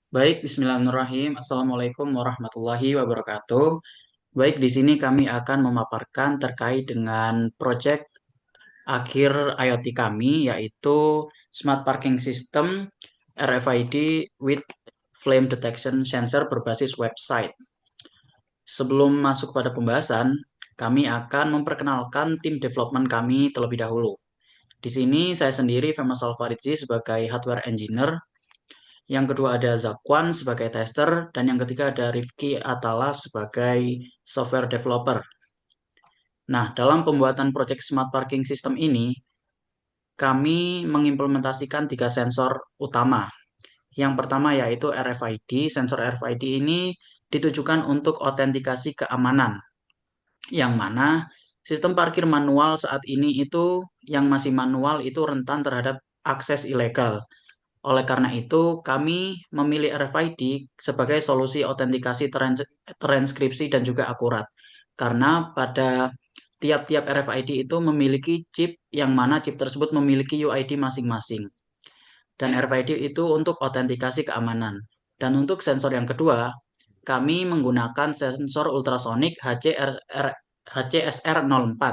Baik, Bismillahirrahmanirrahim. Assalamualaikum warahmatullahi wabarakatuh. Baik, di sini kami akan memaparkan terkait dengan proyek akhir IoT kami, yaitu Smart Parking System RFID with Flame Detection Sensor berbasis website. Sebelum masuk pada pembahasan, kami akan memperkenalkan tim development kami terlebih dahulu. Di sini saya sendiri, Femas Alfaridzi, sebagai hardware engineer. Yang kedua ada Zakwan sebagai tester, dan yang ketiga ada Rifki Atala sebagai software developer. Nah, dalam pembuatan proyek Smart Parking System ini, kami mengimplementasikan tiga sensor utama. Yang pertama yaitu RFID. Sensor RFID ini ditujukan untuk autentikasi keamanan, yang mana sistem parkir manual saat ini itu yang masih manual itu rentan terhadap akses ilegal. Oleh karena itu, kami memilih RFID sebagai solusi autentikasi transkripsi dan juga akurat. Karena pada tiap-tiap RFID itu memiliki chip yang mana chip tersebut memiliki UID masing-masing. Dan RFID itu untuk autentikasi keamanan. Dan untuk sensor yang kedua, kami menggunakan sensor ultrasonik HCSR04,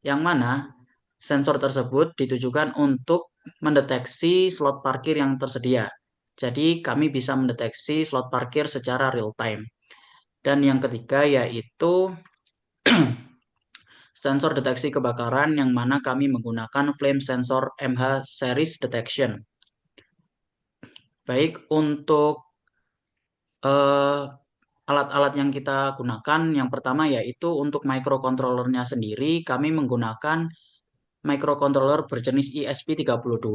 yang mana sensor tersebut ditujukan untuk mendeteksi slot parkir yang tersedia. Jadi kami bisa mendeteksi slot parkir secara real time. Dan yang ketiga yaitu sensor deteksi kebakaran, yang mana kami menggunakan flame sensor MH series detection. Baik, untuk eh, alat-alat yang kita gunakan, yang pertama yaitu untuk microcontrollernya sendiri, kami menggunakan microcontroller berjenis ESP32.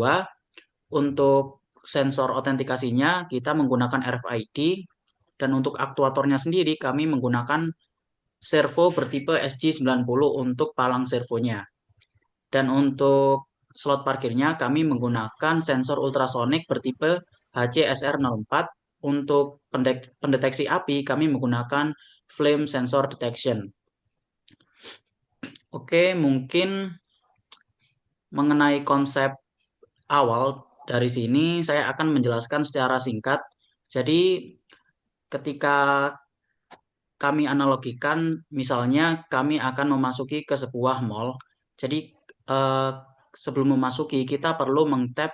Untuk sensor autentikasinya, kita menggunakan RFID. Dan untuk aktuatornya sendiri, kami menggunakan servo bertipe SG90 untuk palang servonya. Dan untuk slot parkirnya, kami menggunakan sensor ultrasonik bertipe HCSR04. Untuk pendeteksi api, kami menggunakan flame sensor detection. Oke, mungkin mengenai konsep awal dari sini saya akan menjelaskan secara singkat. Jadi, ketika kami analogikan, misalnya kami akan memasuki ke sebuah mall. Jadi, eh, sebelum memasuki, kita perlu meng-tap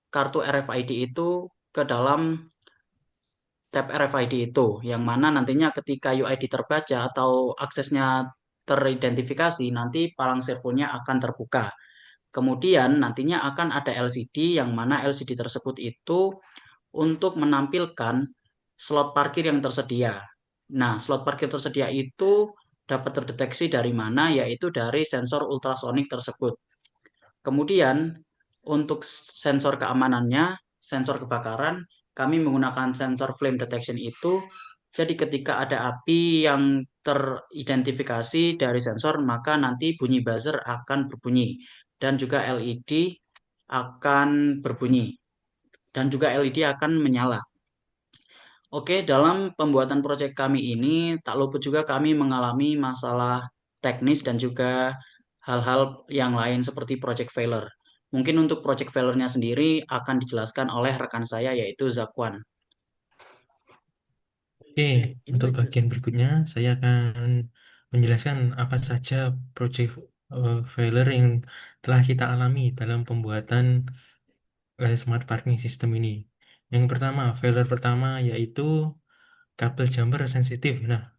kartu RFID itu ke dalam tab RFID itu, yang mana nantinya ketika UID terbaca atau aksesnya teridentifikasi, nanti palang servonya akan terbuka. Kemudian nantinya akan ada LCD, yang mana LCD tersebut itu untuk menampilkan slot parkir yang tersedia. Nah, slot parkir tersedia itu dapat terdeteksi dari mana, yaitu dari sensor ultrasonik tersebut. Kemudian, untuk sensor keamanannya, sensor kebakaran, kami menggunakan sensor flame detection itu. Jadi ketika ada api yang teridentifikasi dari sensor, maka nanti bunyi buzzer akan berbunyi. Dan juga LED akan berbunyi. Dan juga LED akan menyala. Oke, dalam pembuatan proyek kami ini, tak luput juga kami mengalami masalah teknis dan juga hal-hal yang lain seperti project failure. Mungkin untuk project failure-nya sendiri akan dijelaskan oleh rekan saya yaitu Zakwan. Oke, untuk bagian berikutnya saya akan menjelaskan apa saja project failure yang telah kita alami dalam pembuatan smart parking system ini. Yang pertama, failure pertama yaitu kabel jumper sensitif. Nah,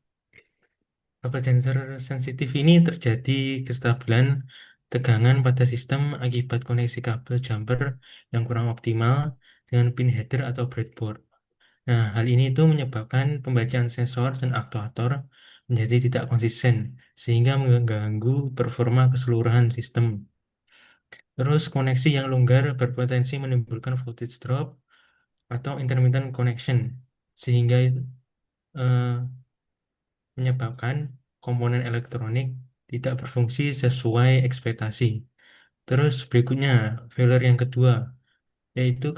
kabel jumper sensitif ini terjadi kestabilan tegangan pada sistem akibat koneksi kabel jumper yang kurang optimal dengan pin header atau breadboard. Nah, hal ini itu menyebabkan pembacaan sensor dan aktuator menjadi tidak konsisten, sehingga mengganggu performa keseluruhan sistem. Terus, koneksi yang longgar berpotensi menimbulkan voltage drop atau intermittent connection, sehingga eh, menyebabkan komponen elektronik tidak berfungsi sesuai ekspektasi. Terus, berikutnya, failure yang kedua, yaitu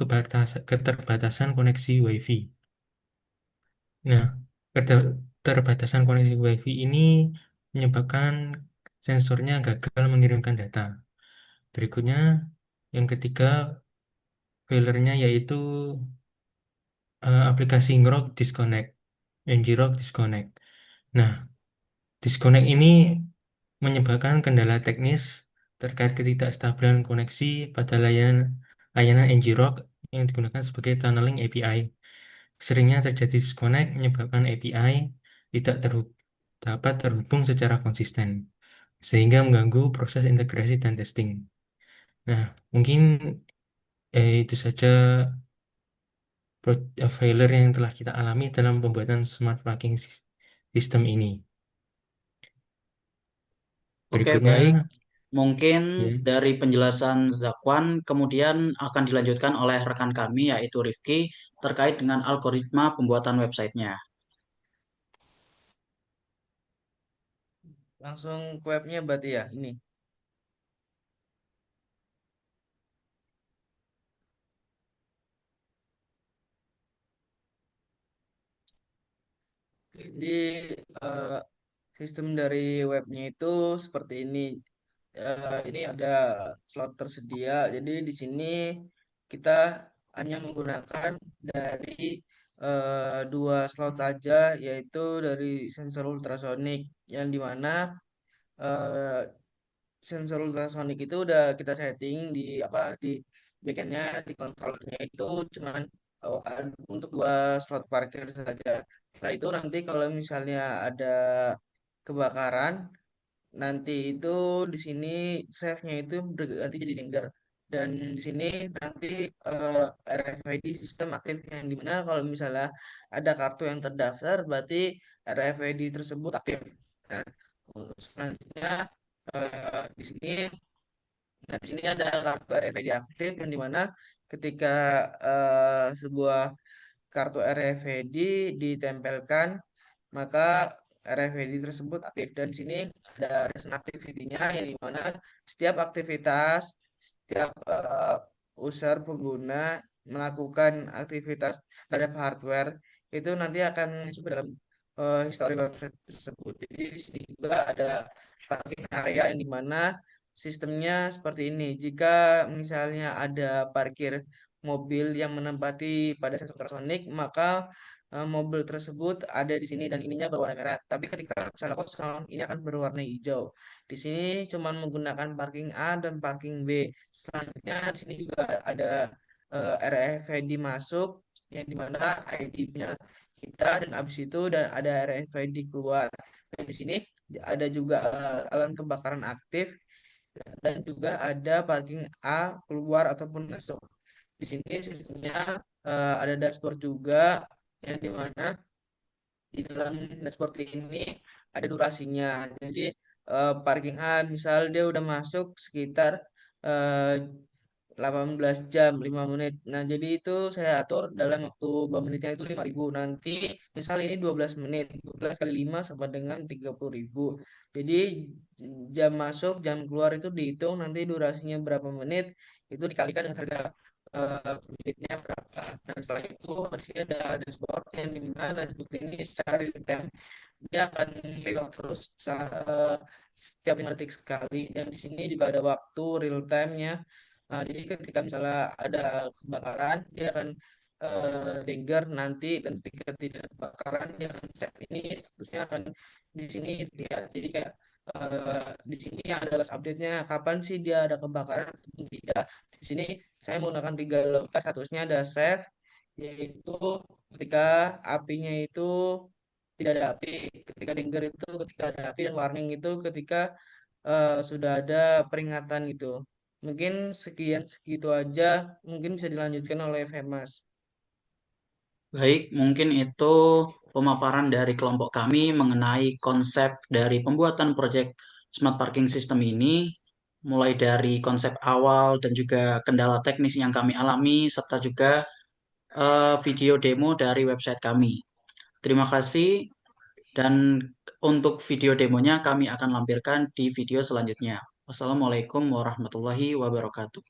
keterbatasan koneksi Wi-Fi. Nah, keterbatasan koneksi Wi-Fi ini menyebabkan sensornya gagal mengirimkan data. Berikutnya, yang ketiga, failure-nya yaitu aplikasi Ngrok disconnect, ngrok disconnect. Nah, disconnect ini menyebabkan kendala teknis terkait ketidakstabilan koneksi pada layanan ngrok yang digunakan sebagai tunneling API. Seringnya terjadi disconnect menyebabkan API tidak dapat terhubung secara konsisten, sehingga mengganggu proses integrasi dan testing. Nah, mungkin itu saja failure yang telah kita alami dalam pembuatan smart parking system ini. Oke, Berikutnya, baik. Mungkin ya, dari penjelasan Zakwan, kemudian akan dilanjutkan oleh rekan kami, yaitu Rifki, terkait dengan algoritma pembuatan websitenya. Langsung ke webnya berarti ya ini. Jadi eh, sistem dari webnya itu seperti ini. Ini ada slot tersedia. Jadi di sini kita hanya menggunakan dari dua slot saja, yaitu dari sensor ultrasonik yang dimana eh, sensor ultrasonik itu udah kita setting di apa di backendnya di controllernya itu cuman untuk dua slot parkir saja. Setelah itu nanti kalau misalnya ada kebakaran, nanti itu di sini save-nya itu berganti jadi Dinger. Dan di sini nanti RFID sistem aktif yang dimana kalau misalnya ada kartu yang terdaftar berarti RFID tersebut aktif. Nah, selanjutnya di sini di sini ada kartu RFID aktif yang dimana ketika sebuah kartu RFID ditempelkan maka RFID tersebut aktif dan di sini ada recent activity-nya yang dimana setiap aktivitas setiap user pengguna melakukan aktivitas terhadap hardware itu nanti akan masuk ke dalam history website tersebut. Jadi di sini juga ada parking area yang dimana sistemnya seperti ini. Jika misalnya ada parkir mobil yang menempati pada sensor ultrasonik, maka mobil tersebut ada di sini dan ininya berwarna merah. Tapi ketika misalnya kosong, ini akan berwarna hijau. Di sini cuma menggunakan parking A dan parking B. Selanjutnya di sini juga ada RFID masuk yang dimana ID-nya kita dan habis itu dan ada RFID keluar. Dan di sini ada juga alarm kebakaran aktif dan juga ada parking A keluar ataupun masuk. Di sini sistemnya ada dashboard juga yang dimana di dalam dashboard ini ada durasinya. Jadi parking A misal dia udah masuk sekitar eh, 18 jam 5 menit. Nah, jadi itu saya atur dalam waktu menitnya itu 5.000. Nanti misal ini 12 menit. 12 kali 5 sama dengan 30.000. Jadi jam masuk, jam keluar itu dihitung nanti durasinya berapa menit itu dikalikan dengan harga menitnya berapa. Nah, setelah itu di sini ada dashboard yang dimana dashboard ini secara real time dia akan reload terus setiap 5 detik sekali dan di sini juga ada waktu real time-nya. Jadi ketika misalnya ada kebakaran dia akan trigger nanti dan ketika tidak ada kebakaran dia akan save ini statusnya akan di sini lihat. Jadi kayak di sini adalah update-nya kapan sih dia ada kebakaran ataupun tidak. Di sini saya menggunakan tiga logika statusnya ada save yaitu ketika apinya itu tidak ada api, ketika danger itu ketika ada api dan warning itu ketika sudah ada peringatan gitu. Mungkin sekian segitu aja, mungkin bisa dilanjutkan oleh Femas. Baik, mungkin itu pemaparan dari kelompok kami mengenai konsep dari pembuatan proyek Smart Parking System ini, mulai dari konsep awal dan juga kendala teknis yang kami alami, serta juga video demo dari website kami. Terima kasih, dan untuk video demonya kami akan lampirkan di video selanjutnya. Wassalamualaikum warahmatullahi wabarakatuh.